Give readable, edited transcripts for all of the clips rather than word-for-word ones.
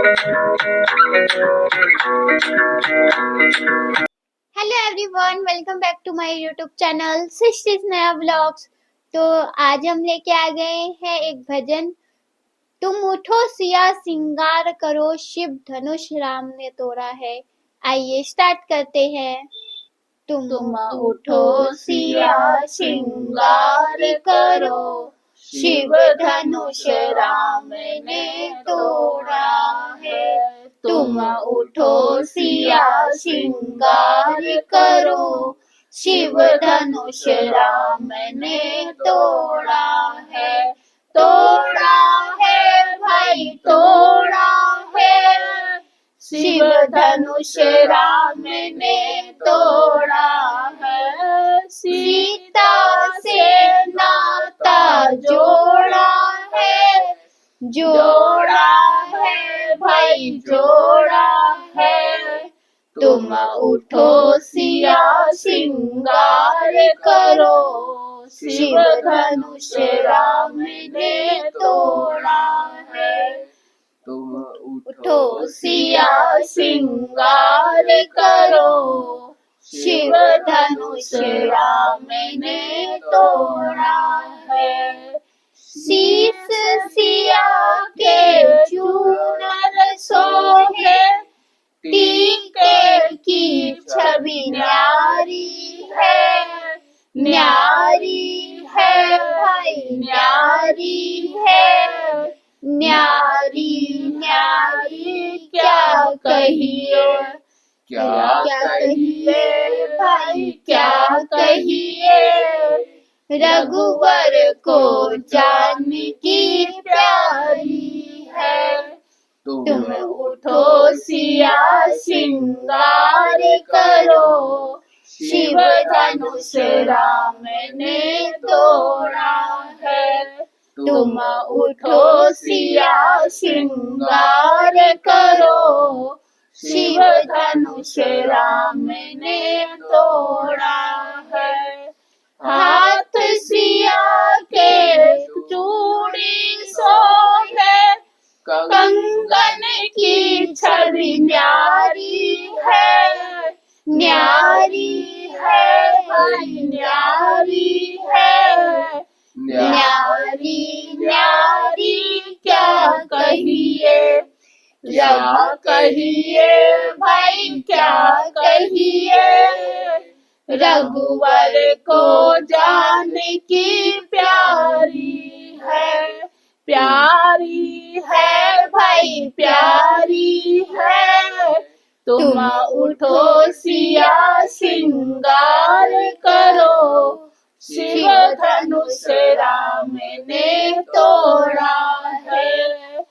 Hello everyone, welcome back to my YouTube channel Srishti's नया blogs. तो आज हम लेके आ गए हैं एक भजन। तुम उठो सिया सिंगार करो, शिव धनुष राम ने तोड़ा है। आइए स्टार्ट करते हैं। तुम उठो सिया सिंगार करो, शिव धनुष राम ने तोड़ा है। तुम उठो सिया सिंगार करो, शिव धनुष राम ने तोड़ा है। तोड़ा है भाई तोड़ा है, शिव धनुष राम ने तोड़ा है। सीता से नाता जोड़ा है, जोड़ा है भाई जोड़ा है। तुम उठो सिया सिंगार करो, शिव धनुष राम ने तोड़ा है। तुम उठो सिया सिंगार करो, शिव धनुष राम ने तोड़ा है। शीस सिया के चूनर सोहे, टीके की छवि न्यारी है। न्यारी है भाई न्यारी है। न्यारी न्यारी क्या कहिए, क्या कहिए भाई क्या कहिए। रघुवर को जानकी प्यारी है। तुम उठो सिया सिंगार करो, शिव धनुष राम ने तोड़ा है। तुम उठो सिया सिंगार करो, शिव धनुष राम ने तोड़ा है। हाथ सिया के चूड़ी सोहे, कंगन की छवि न्यारी है। न्यारी है भाई न्यारी है। न्यारी न्यारी क्या कहिए, क्या कहिए भाई क्या कहिए। रघुवर को जानकी प्यारी है। प्यारी है भाई प्यारी है। तुम उठो सिया सिंगार करो, शिव धनुष राम ने तोड़ा है।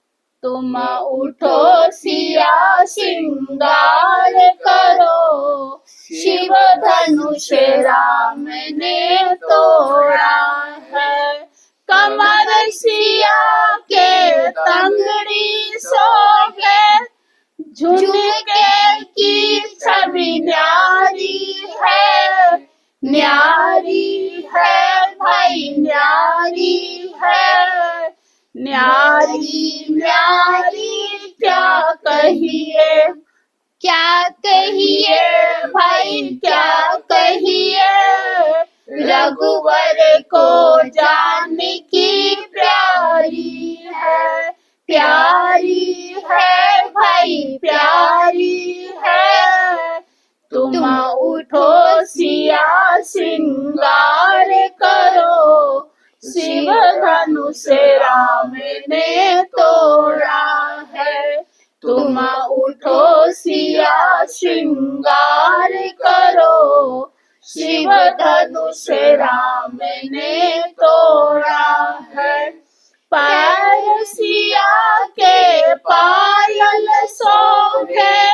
तुम उठो सिया सिंगार करो, शिव धनुष राम ने तोड़ा है। कमर सिया के तंगड़ी सोहे, झुमके की छवि न्यारी है। न्यारी है भाई न्यारी है। न्यारी न्यारी क्या कहिए, क्या कहिए भाई क्या कहिए। रघुवर को जानकी प्यारी है। प्यारी है भाई प्यारी है। तुम उठो सिया सिंगार करो, शिव धनुष राम ने तोड़ा है। तुम उठो सिया सिंगार करो, शिव धनुष राम ने तोड़ा है। पैर सिया के पायल सोहे,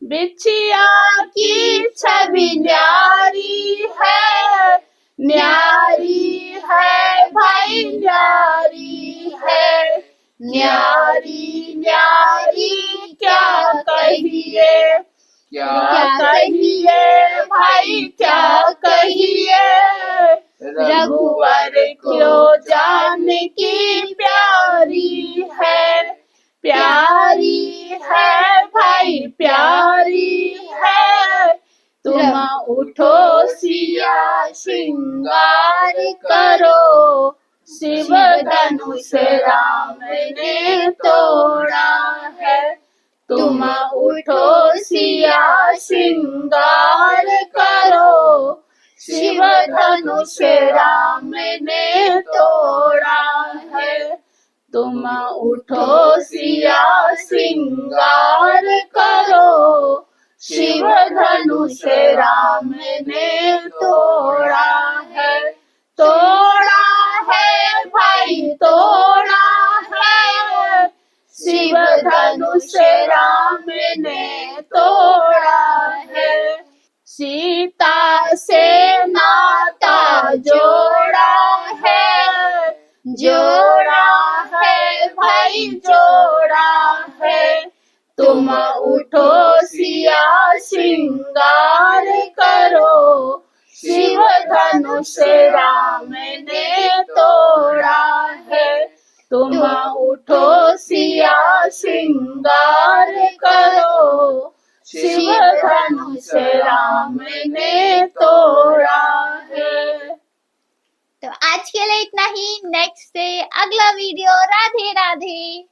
बिछिया की छवि न्यारी है। न्यारी है भाई न्यारी है। न्यारी न्यारी क्या कहिए, क्या कहिए भाई क्या कहिए। रघुवर क्यों जानकी प्यारी है। प्यारी प्यारी है भाई प्यारी है। तुम उठो सिया श्रृंगार करो, शिव धनुष राम ने तोड़ा है। तुम उठो सिया श्रृंगार करो, शिव धनुष राम ने तोड़ा है। तुम उठो सिया श्रृंगार करो, शिव धनुष राम ने तोड़ा है। तोड़ा है भाई तोड़ा है, शिव धनुष राम ने तोड़ा है। सीता से नाता जोड़ा है, जोड़ा है भाई जोड़ा है। तुम उठो सिया श्रृंगार करो, शिव धनुष राम ने तोड़ा है। तुम उठो सिया श्रृंगार करो, शिव धनुष राम ने तोड़ा है। तो आज के लिए इतना ही। नेक्स्ट से अगला वीडियो। राधे राधे।